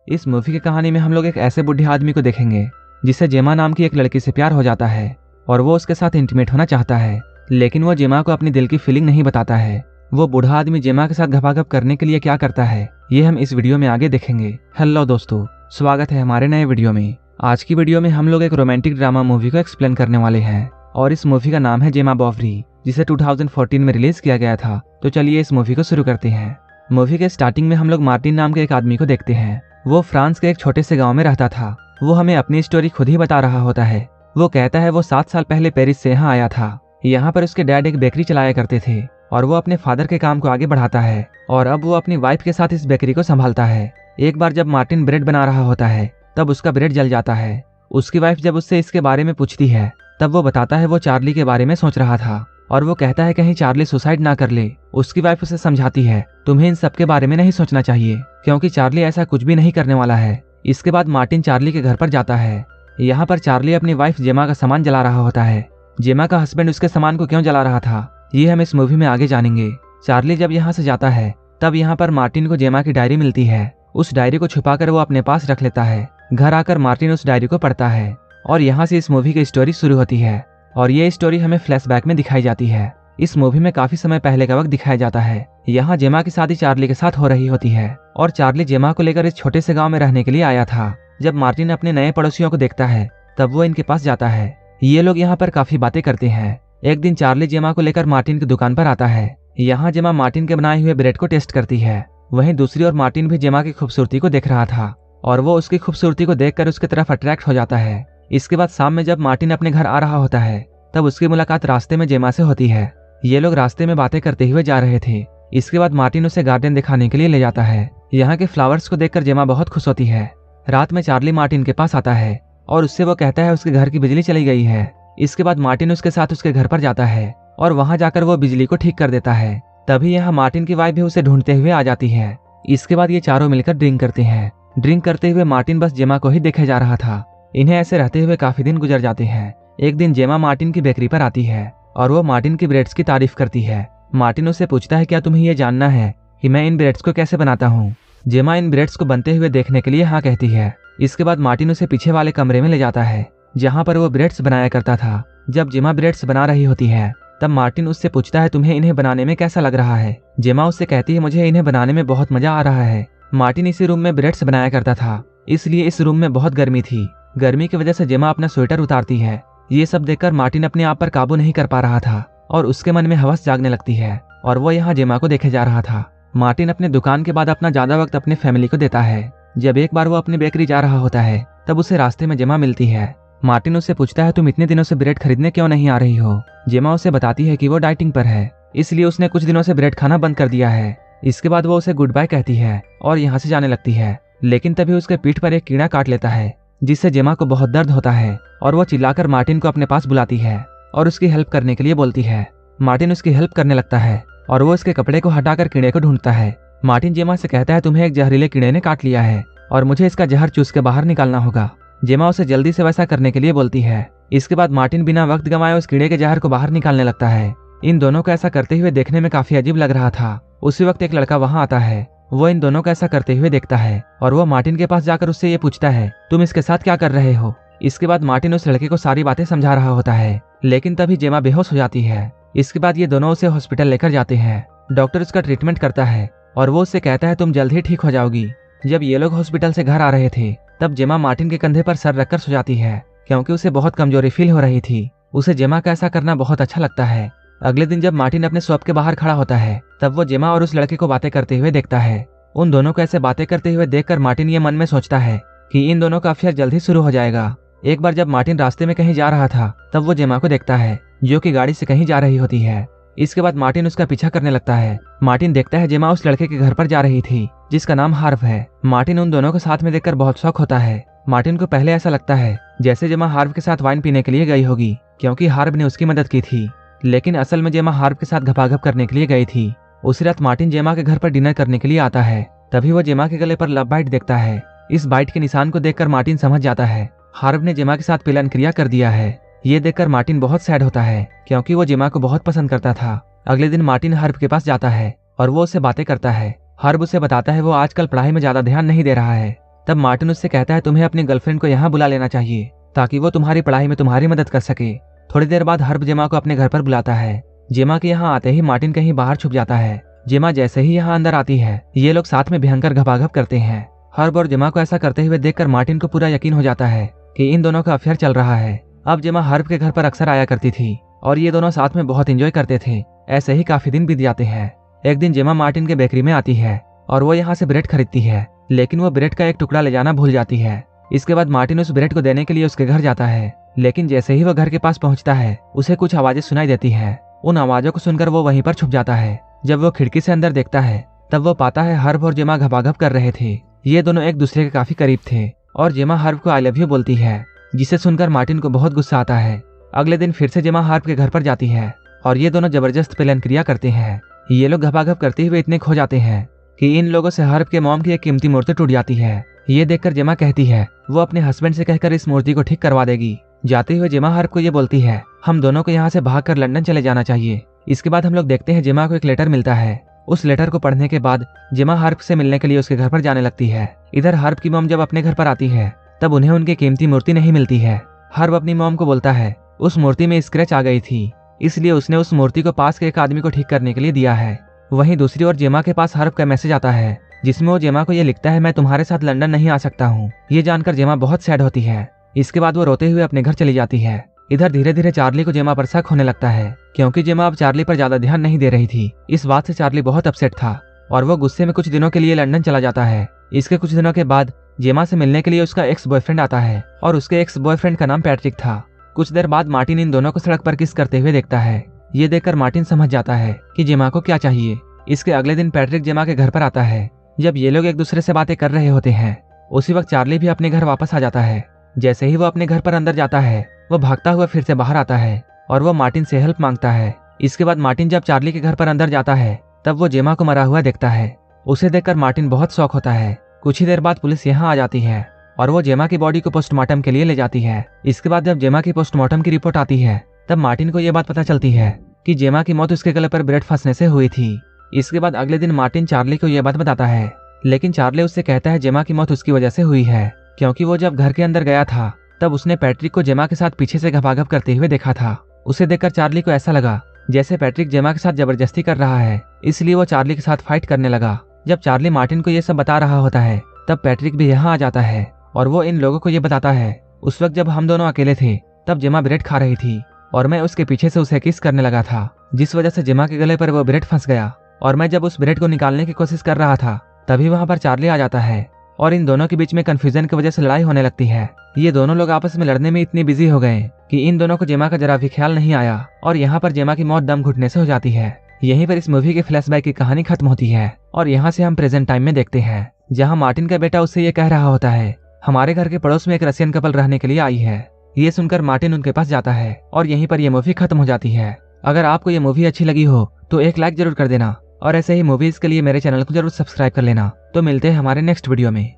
इस मूवी की कहानी में हम लोग एक ऐसे बुढ़े आदमी को देखेंगे जिसे जेमा नाम की एक लड़की से प्यार हो जाता है और वो उसके साथ इंटीमेट होना चाहता है, लेकिन वो जेमा को अपनी दिल की फीलिंग नहीं बताता है। वो बूढ़ा आदमी जेमा के साथ घपाघप करने के लिए क्या करता है ये हम इस वीडियो में आगे देखेंगे। हेलो दोस्तों, स्वागत है हमारे नए वीडियो में। आज की वीडियो में हम लोग एक रोमांटिक ड्रामा मूवी को एक्सप्लेन करने वाले हैं और इस मूवी का नाम है जेमा बॉवरी, जिसे 2014 में रिलीज किया गया था। तो चलिए इस मूवी को शुरू करते हैं। मूवी के स्टार्टिंग में हम लोग मार्टिन नाम के एक आदमी को देखते हैं। वो फ्रांस के एक छोटे से गांव में रहता था। वो हमें अपनी स्टोरी खुद ही बता रहा होता है। वो कहता है वो 7 साल पहले पेरिस से यहाँ आया था। यहाँ पर उसके डैड एक बेकरी चलाया करते थे और वो अपने फादर के काम को आगे बढ़ाता है और अब वो अपनी वाइफ के साथ इस बेकरी को संभालता है। एक बार जब मार्टिन ब्रेड बना रहा होता है तब उसका ब्रेड जल जाता है। उसकी वाइफ जब उससे इसके बारे में पूछती है तब वो बताता है वो चार्ली के बारे में सोच रहा था और वो कहता है कहीं चार्ली सुसाइड ना कर ले। उसकी वाइफ उसे समझाती है तुम्हें इन सब के बारे में नहीं सोचना चाहिए क्योंकि चार्ली ऐसा कुछ भी नहीं करने वाला है। इसके बाद मार्टिन चार्ली के घर पर जाता है। यहाँ पर चार्ली अपनी वाइफ जेमा का सामान जला रहा होता है। जेमा का हस्बैंड उसके सामान को क्यों जला रहा था ये हम इस मूवी में आगे जानेंगे। चार्ली जब यहाँ से जाता है तब यहाँ पर मार्टिन को जेमा की डायरी मिलती है। उस डायरी को छुपाकर वो अपने पास रख लेता है। घर आकर मार्टिन उस डायरी को पढ़ता है और यहाँ से इस मूवी की स्टोरी शुरू होती है और ये स्टोरी हमें फ्लैशबैक में दिखाई जाती है। इस मूवी में काफी समय पहले का वक्त दिखाया जाता है। यहाँ जेमा की शादी चार्ली के साथ हो रही होती है और चार्ली जेमा को लेकर इस छोटे से गांव में रहने के लिए आया था। जब मार्टिन अपने नए पड़ोसियों को देखता है तब वो इनके पास जाता है। ये लोग यहाँ पर काफी बातें करते हैं। एक दिन चार्ली जेमा को लेकर मार्टिन की दुकान पर आता है। यहाँ जेमा मार्टिन के बनाए हुए ब्रेड को टेस्ट करती है। वहीं दूसरी ओर मार्टिन भी जेमा की खूबसूरती को देख रहा था और वो उसकी खूबसूरती को देखकर उसकी तरफ अट्रैक्ट हो जाता है। इसके बाद शाम में जब मार्टिन अपने घर आ रहा होता है तब उसकी मुलाकात रास्ते में जेमा से होती है। ये लोग रास्ते में बातें करते हुए जा रहे थे। इसके बाद मार्टिन उसे गार्डन दिखाने के लिए ले जाता है। यहाँ के फ्लावर्स को देखकर जेमा बहुत खुश होती है। रात में चार्ली मार्टिन के पास आता है और उससे वो कहता है उसके घर की बिजली चली गई है। इसके बाद मार्टिन उसके साथ उसके घर पर जाता है और वहां जाकर वो बिजली को ठीक कर देता है। तभी यहाँ मार्टिन की वाइफ भी उसे ढूंढते हुए आ जाती है। इसके बाद ये चारों मिलकर ड्रिंक करते हैं। ड्रिंक करते हुए मार्टिन बस जेमा को ही देखे जा रहा था। इन्हें ऐसे रहते हुए काफी दिन गुजर जाते हैं। एक दिन जेमा मार्टिन की बेकरी पर आती है और वो मार्टिन की ब्रेड्स की तारीफ करती है। मार्टिन उससे पूछता है क्या तुम्हें यह जानना है कि मैं इन ब्रेड्स को कैसे बनाता हूँ। जेमा इन ब्रेड्स को बनते हुए देखने के लिए हाँ कहती है। इसके बाद मार्टिन उसे पीछे वाले कमरे में ले जाता है जहाँ पर वो ब्रेड्स बनाया करता था। जब जेमा ब्रेड्स बना रही होती है तब मार्टिन उससे पूछता है तुम्हें इन्हें बनाने में कैसा लग रहा है। जेमा उससे कहती है मुझे इन्हें बनाने में बहुत मजा आ रहा है। मार्टिन इसी रूम में ब्रेड्स बनाया करता था, इसलिए इस रूम में बहुत गर्मी थी। गर्मी की वजह से जेमा अपना स्वेटर उतारती है। ये सब देखकर मार्टिन अपने आप पर काबू नहीं कर पा रहा था और उसके मन में हवस जागने लगती है और वो यहाँ जेमा को देखे जा रहा था। मार्टिन अपने दुकान के बाद अपना ज्यादा वक्त अपने फैमिली को देता है। जब एक बार वो अपनी बेकरी जा रहा होता है तब उसे रास्ते में जेमा मिलती है। मार्टिन उससे पूछता है तुम इतने दिनों से ब्रेड खरीदने क्यों नहीं आ रही हो। जेमा उसे बताती है कि वो डाइटिंग पर है, इसलिए उसने कुछ दिनों से ब्रेड खाना बंद कर दिया है। इसके बाद वो उसे गुड बाय कहती है और यहाँ से जाने लगती है, लेकिन तभी उसके पीठ पर एक कीड़ा काट लेता है जिससे जेमा को बहुत दर्द होता है और वो चिल्लाकर मार्टिन को अपने पास बुलाती है और उसकी हेल्प करने के लिए बोलती है। मार्टिन उसकी हेल्प करने लगता है और वो उसके कपड़े को हटाकर कीड़े को ढूंढता है। मार्टिन जेमा से कहता है तुम्हें एक जहरीले कीड़े ने काट लिया है और मुझे इसका जहर चूस के बाहर निकालना होगा। जेमा उसे जल्दी से वैसा करने के लिए बोलती है। इसके बाद मार्टिन बिना वक्त गंवाए उस कीड़े के जहर को बाहर निकालने लगता है। इन दोनों को ऐसा करते हुए देखने में काफी अजीब लग रहा था। उसी वक्त एक लड़का वहां आता है। वो इन दोनों को ऐसा करते हुए देखता है और वो मार्टिन के पास जाकर उससे ये पूछता है तुम इसके साथ क्या कर रहे हो। इसके बाद मार्टिन उस लड़के को सारी बातें समझा रहा होता है, लेकिन तभी जेमा बेहोश हो जाती है। इसके बाद ये दोनों उसे हॉस्पिटल लेकर जाते हैं। डॉक्टर उसका ट्रीटमेंट करता है और वो उससे कहता है तुम जल्द ही ठीक हो जाओगी। जब ये लोग हॉस्पिटल से घर आ रहे थे तब जेमा मार्टिन के कंधे पर सर रखकर सो जाती है क्योंकि उसे बहुत कमजोरी फील हो रही थी। उसे जेमा का ऐसा करना बहुत अच्छा लगता है। अगले दिन जब मार्टिन अपने शॉप के बाहर खड़ा होता है तब वो जेमा और उस लड़के को बातें करते हुए देखता है। उन दोनों को ऐसे बातें करते हुए देखकर मार्टिन ये मन में सोचता है कि इन दोनों का अफेयर जल्द ही शुरू हो जाएगा। एक बार जब मार्टिन रास्ते में कहीं जा रहा था तब वो जेमा को देखता है जो कि गाड़ी से कहीं जा रही होती है। इसके बाद मार्टिन उसका पीछा करने लगता है। मार्टिन देखता है जेमा उस लड़के के घर पर जा रही थी जिसका नाम हार्व है। मार्टिन उन दोनों को साथ में देखकर बहुत शौक होता है। मार्टिन को पहले ऐसा लगता है जैसे जेमा हार्व के साथ वाइन पीने के लिए गई होगी क्योंकि हार्व ने उसकी मदद की थी, लेकिन असल में जेमा हार्व के साथ घपाघप करने के लिए गई थी। उसी रात मार्टिन जेमा के घर पर डिनर करने के लिए आता है। तभी वो जेमा के गले पर लव बाइट देखता है। इस बाइट के निशान को देखकर मार्टिन समझ जाता है हार्व ने जेमा के साथ पिलन क्रिया कर दिया है। ये देखकर मार्टिन बहुत सैड होता है क्योंकि वो जेमा को बहुत पसंद करता था। अगले दिन मार्टिन हार्व के पास जाता है और वो उससे बातें करता है। हार्व उसे बताता है वो आजकल पढ़ाई में ज्यादा ध्यान नहीं दे रहा है। तब मार्टिन उससे कहता है तुम्हें अपनी गर्लफ्रेंड को यहाँ बुला लेना चाहिए ताकि वो तुम्हारी पढ़ाई में तुम्हारी मदद कर सके। थोड़ी देर बाद हर्ब जेमा को अपने घर पर बुलाता है। जेमा के यहाँ आते ही मार्टिन कहीं बाहर छुप जाता है। जेमा जैसे ही यहाँ अंदर आती है ये लोग साथ में भयंकर घपाघप करते हैं। हर्ब और जेमा को ऐसा करते हुए देखकर मार्टिन को पूरा यकीन हो जाता है कि इन दोनों का अफेयर चल रहा है। अब जेमा हर्ब के घर पर अक्सर आया करती थी और ये दोनों साथ में बहुत एंजॉय करते थे। ऐसे ही काफी दिन बीत जाते हैं। एक दिन जेमा मार्टिन के बेकरी में आती है और वो यहाँ से ब्रेड खरीदती है, लेकिन वो ब्रेड का एक टुकड़ा ले जाना भूल जाती है। इसके बाद मार्टिन उस ब्रेड को देने के लिए उसके घर जाता है, लेकिन जैसे ही वो घर के पास पहुंचता है उसे कुछ आवाजें सुनाई देती है। उन आवाजों को सुनकर वो वहीं पर छुप जाता है। जब वो खिड़की से अंदर देखता है तब वो पाता है हर्ब और जेमा घपाघप कर रहे थे। ये दोनों एक दूसरे के काफी करीब थे और जेमा हर्ब को आई लव यू बोलती है, जिसे सुनकर मार्टिन को बहुत गुस्सा आता है। अगले दिन फिर से जेमा हर्ब के घर पर जाती है और ये दोनों जबरदस्त पेलन क्रिया करते हैं। ये लोग घपाघप करते हुए इतने खो जाते हैं कि इन लोगों से हर्ब के मॉम की एक कीमती मूर्ति टूट जाती है। ये देखकर जेमा कहती है वो अपने हस्बैंड से कहकर इस मूर्ति को ठीक करवा देगी। जाते हुए जेमा हर्ब को ये बोलती है हम दोनों को यहाँ से भागकर लंदन चले जाना चाहिए। इसके बाद हम लोग देखते हैं जेमा को एक लेटर मिलता है। उस लेटर को पढ़ने के बाद जेमा हर्ब से मिलने के लिए उसके घर पर जाने लगती है। इधर हर्ब की मॉम जब अपने घर पर आती है तब उन्हें उनकी कीमती मूर्ति नहीं मिलती है। हर्ब अपनी मॉम को बोलता है उस मूर्ति में स्क्रैच आ गई थी, इसलिए उसने उस मूर्ति को पास के एक आदमी को ठीक करने के लिए दिया है। वहीं दूसरी ओर जेमा के पास हर्ब का मैसेज आता है जिसमें वो जेमा को ये लिखता है मैं तुम्हारे साथ लंदन नहीं आ सकता हूँ। ये जानकर जेमा बहुत सैड होती है। इसके बाद वो रोते हुए अपने घर चली जाती है। इधर धीरे धीरे चार्ली को जेमा पर शक होने लगता है, क्योंकि जेमा अब चार्ली पर ज्यादा ध्यान नहीं दे रही थी। इस बात से चार्ली बहुत अपसेट था और वो गुस्से में कुछ दिनों के लिए लंदन चला जाता है। इसके कुछ दिनों के बाद जेमा से मिलने के लिए उसका एक्स बॉयफ्रेंड आता है और उसके एक्स बॉयफ्रेंड का नाम पैट्रिक था। कुछ देर बाद मार्टिन इन दोनों को सड़क पर किस करते हुए देखता है। ये देखकर मार्टिन समझ जाता है कि जेमा को क्या चाहिए। इसके अगले दिन पैट्रिक जेमा के घर पर आता है। जब ये लोग एक दूसरे से बातें कर रहे होते हैं उसी वक्त चार्ली भी अपने घर वापस आ जाता है। जैसे ही वो अपने घर पर अंदर जाता है वो भागता हुआ फिर से बाहर आता है और वो मार्टिन से हेल्प मांगता है। इसके बाद मार्टिन जब चार्ली के घर पर अंदर जाता है तब वो जेमा को मरा हुआ देखता है। उसे देखकर मार्टिन बहुत शॉक होता है। कुछ ही देर बाद पुलिस यहाँ आ जाती है और वो जेमा की बॉडी को पोस्टमार्टम के लिए ले जाती है। इसके बाद जब जेमा की पोस्टमार्टम की रिपोर्ट आती है तब मार्टिन को यह बात पता चलती है कि जेमा की मौत उसके गले पर ब्रेड फंसने से हुई थी। इसके बाद अगले दिन मार्टिन चार्ली को यह बात बताता है, लेकिन चार्ली उससे कहता है जेमा की मौत उसकी वजह से हुई है, क्योंकि वो जब घर के अंदर गया था तब उसने पैट्रिक को जेमा के साथ पीछे से घपाघप करते हुए देखा था। उसे देखकर चार्ली को ऐसा लगा जैसे पैट्रिक जेमा के साथ जबरदस्ती कर रहा है, इसलिए वो चार्ली के साथ फाइट करने लगा। जब चार्ली मार्टिन को ये सब बता रहा होता है तब पैट्रिक भी यहाँ आ जाता है और वो इन लोगों को ये बताता है उस वक्त जब हम दोनों अकेले थे तब जेमा ब्रेड खा रही थी और मैं उसके पीछे से उसे किस करने लगा था, जिस वजह से जेमा के गले पर वो ब्रेड फंस गया और मैं जब उस ब्रेड को निकालने की कोशिश कर रहा था तभी वहां पर चार्ली आ जाता है और इन दोनों के बीच में कंफ्यूजन की वजह से लड़ाई होने लगती है। ये दोनों लोग आपस में लड़ने में इतनी बिजी हो गए कि इन दोनों को जेमा का जरा भी ख्याल नहीं आया और यहाँ पर जेमा की मौत दम घुटने से हो जाती है। यहीं पर इस मूवी के फ्लैशबैक की कहानी खत्म होती है और यहाँ से हम प्रेजेंट टाइम में देखते हैं जहाँ मार्टिन का बेटा उससे ये कह रहा होता है हमारे घर के पड़ोस में एक रशियन कपल रहने के लिए आई है। ये सुनकर मार्टिन उनके पास जाता है और यहीं पर यह मूवी खत्म हो जाती है। अगर आपको ये मूवी अच्छी लगी हो तो एक लाइक जरूर कर देना और ऐसे ही मूवीज के लिए मेरे चैनल को जरूर सब्सक्राइब कर लेना। तो मिलते हैं हमारे नेक्स्ट वीडियो में।